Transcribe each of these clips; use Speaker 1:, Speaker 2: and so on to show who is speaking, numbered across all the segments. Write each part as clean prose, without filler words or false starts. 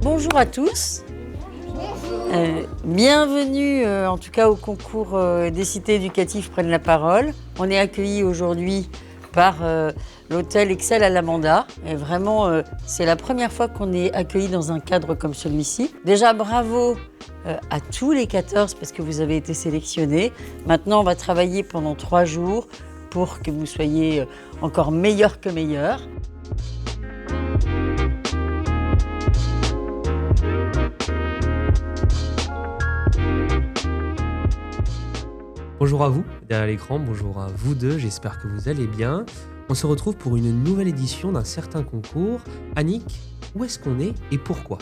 Speaker 1: bonjour à tous. Bienvenue en tout cas au concours des cités éducatives prennent la parole. On est accueillis aujourd'hui par l'hôtel Excel à l'Amanda. Et vraiment, c'est la première fois qu'on est accueillis dans un cadre comme celui-ci. Déjà, bravo à tous les 14 parce que vous avez été sélectionnés. Maintenant, on va travailler pendant 3 jours pour que vous soyez encore meilleurs que meilleurs.
Speaker 2: Bonjour à vous, derrière l'écran, bonjour à vous deux, j'espère que vous allez bien. On se retrouve pour une nouvelle édition d'un certain concours. Annick, où est-ce qu'on est et pourquoi ?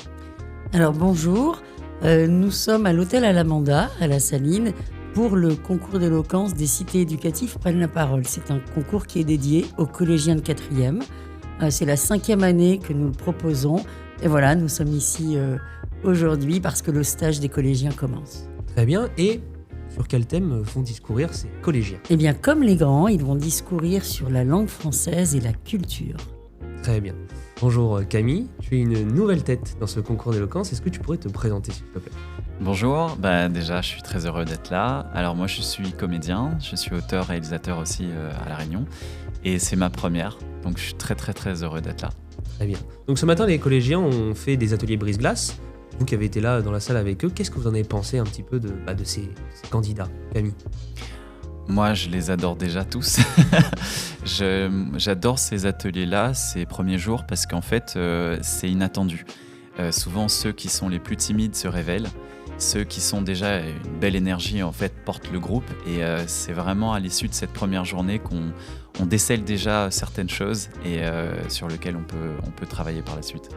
Speaker 1: Alors bonjour, nous sommes à l'hôtel à l'Amanda, à la Saline, pour le concours d'éloquence des cités éducatives prennent la parole. C'est un concours qui est dédié aux collégiens de 4e. C'est la 5e année que nous le proposons. Et voilà, nous sommes ici aujourd'hui parce que le stage des collégiens commence.
Speaker 2: Très bien, et sur quel thème vont discourir ces collégiens ?
Speaker 1: Eh bien, comme les grands, ils vont discourir sur la langue française et la culture.
Speaker 2: Très bien. Bonjour Camille, tu es une nouvelle tête dans ce concours d'éloquence. Est-ce que tu pourrais te présenter s'il te plaît ?
Speaker 3: Bonjour, déjà je suis très heureux d'être là. Alors moi je suis comédien, je suis auteur, réalisateur aussi à La Réunion et c'est ma première, donc je suis très très très heureux d'être là.
Speaker 2: Très bien. Donc ce matin les collégiens ont fait des ateliers brise-glace. Vous qui avez été là dans la salle avec eux, qu'est-ce que vous en avez pensé un petit peu de ces candidats, Camille ?
Speaker 3: Moi je les adore déjà tous. J'adore ces ateliers-là, ces premiers jours parce qu'en fait c'est inattendu. Souvent ceux qui sont les plus timides se révèlent. Ceux qui sont déjà une belle énergie en fait portent le groupe et c'est vraiment à l'issue de cette première journée qu'on décèle déjà certaines choses et sur lesquelles on peut travailler par la suite.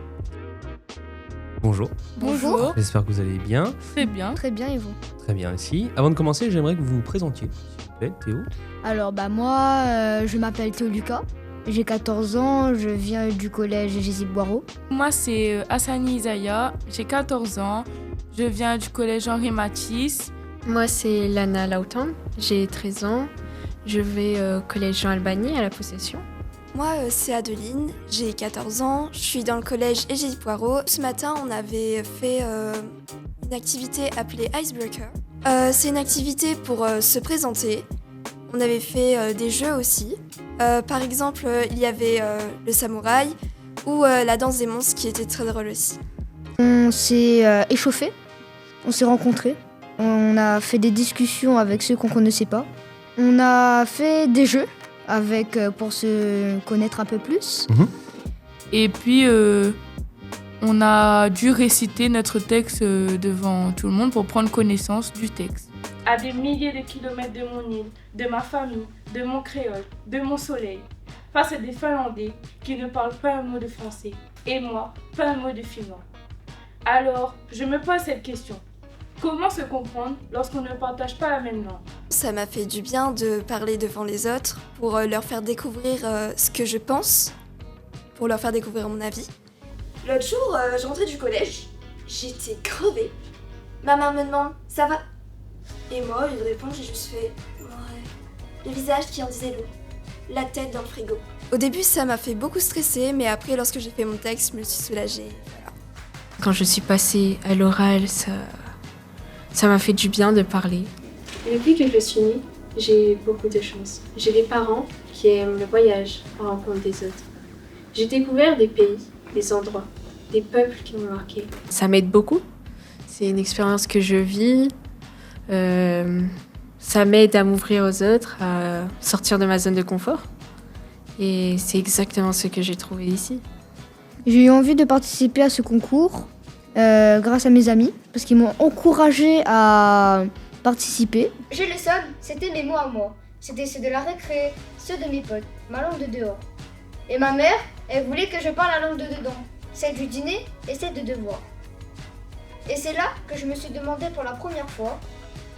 Speaker 2: Bonjour.
Speaker 4: Bonjour.
Speaker 2: J'espère que vous allez bien.
Speaker 4: Très bien. Très bien, et vous ?
Speaker 2: Très bien aussi. Avant de commencer, j'aimerais que vous vous présentiez, s'il vous plaît, Théo.
Speaker 4: Alors, moi, je m'appelle Théo Lucas. J'ai 14 ans, je viens du collège Jésus Boireau.
Speaker 5: Moi, c'est Hassani Isaya, j'ai 14 ans, je viens du collège Henri Matisse.
Speaker 6: Moi, c'est Lana Lautan, j'ai 13 ans, je vais au collège Jean Albany à la Possession.
Speaker 7: Moi, c'est Adeline, j'ai 14 ans, je suis dans le collège Égide Poirot. Ce matin, on avait fait une activité appelée Icebreaker. C'est une activité pour se présenter. On avait fait des jeux aussi. Par exemple, il y avait le samouraï ou la danse des monstres qui était très drôle aussi.
Speaker 4: On s'est échauffé, on s'est rencontrés, on a fait des discussions avec ceux qu'on ne connaissait pas. On a fait des jeux pour se connaître un peu plus.
Speaker 5: Et puis, on a dû réciter notre texte devant tout le monde pour prendre connaissance du texte. À des milliers de kilomètres de mon île, de ma famille, de mon créole, de mon soleil, face à des Finlandais qui ne parlent pas un mot de français, et moi, pas un mot de finnois. Alors, je me pose cette question. Comment se comprendre lorsqu'on ne partage pas la même langue ?
Speaker 7: Ça m'a fait du bien de parler devant les autres pour leur faire découvrir ce que je pense, pour leur faire découvrir mon avis. L'autre jour, je rentrais du collège, j'étais crevée. Ma mère me demande « ça va ?» Et moi, au lieu de répondre, j'ai juste fait « ouais ». Le visage qui en disait long, la tête dans le frigo. Au début, ça m'a fait beaucoup stresser, mais après, lorsque j'ai fait mon texte, je me suis soulagée. Voilà.
Speaker 6: Quand je suis passée à l'oral, ça m'a fait du bien de parler.
Speaker 8: Depuis que je suis née, j'ai beaucoup de chance. J'ai des parents qui aiment le voyage à la rencontre des autres. J'ai découvert des pays, des endroits, des peuples qui m'ont marqué.
Speaker 6: Ça m'aide beaucoup. C'est une expérience que je vis. Ça m'aide à m'ouvrir aux autres, à sortir de ma zone de confort. Et c'est exactement ce que j'ai trouvé ici.
Speaker 4: J'ai eu envie de participer à ce concours grâce à mes amis, parce qu'ils m'ont encouragée à participer.
Speaker 9: J'ai le seum, c'était mes mots à moi. C'était ceux de la récré, ceux de mes potes, ma langue de dehors. Et ma mère, elle voulait que je parle la langue de dedans, celle du dîner et celle de devoir. Et c'est là que je me suis demandé pour la première fois,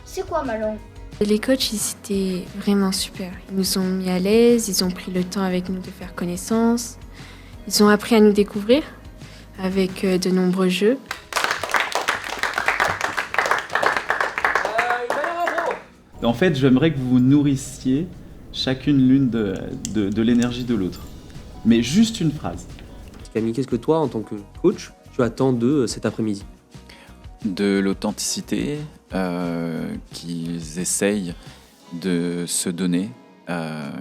Speaker 9: c'est quoi ma langue ?
Speaker 6: Les coachs, ils étaient vraiment super. Ils nous ont mis à l'aise, ils ont pris le temps avec nous de faire connaissance. Ils ont appris à nous découvrir avec de nombreux jeux.
Speaker 3: En fait, j'aimerais que vous vous nourrissiez chacune l'une de l'énergie de l'autre. Mais juste une phrase.
Speaker 2: Camille, qu'est-ce que toi, en tant que coach, tu tu attends d'eux cet après-midi?
Speaker 3: De l'authenticité, qu'ils essayent de se donner.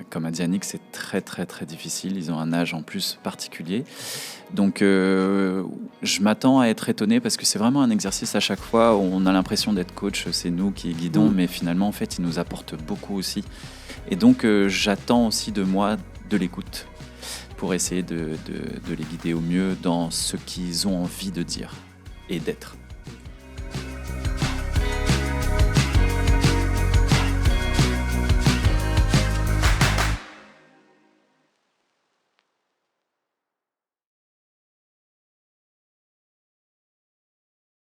Speaker 3: Comme a dit Annick, c'est très très très difficile. Ils ont un âge en plus particulier. Donc je m'attends à être étonné parce que c'est vraiment un exercice à chaque fois où on a l'impression d'être coach, c'est nous qui guidons, mais finalement en fait ils nous apportent beaucoup aussi. Et donc j'attends aussi de moi de l'écoute pour essayer de les guider au mieux dans ce qu'ils ont envie de dire et d'être.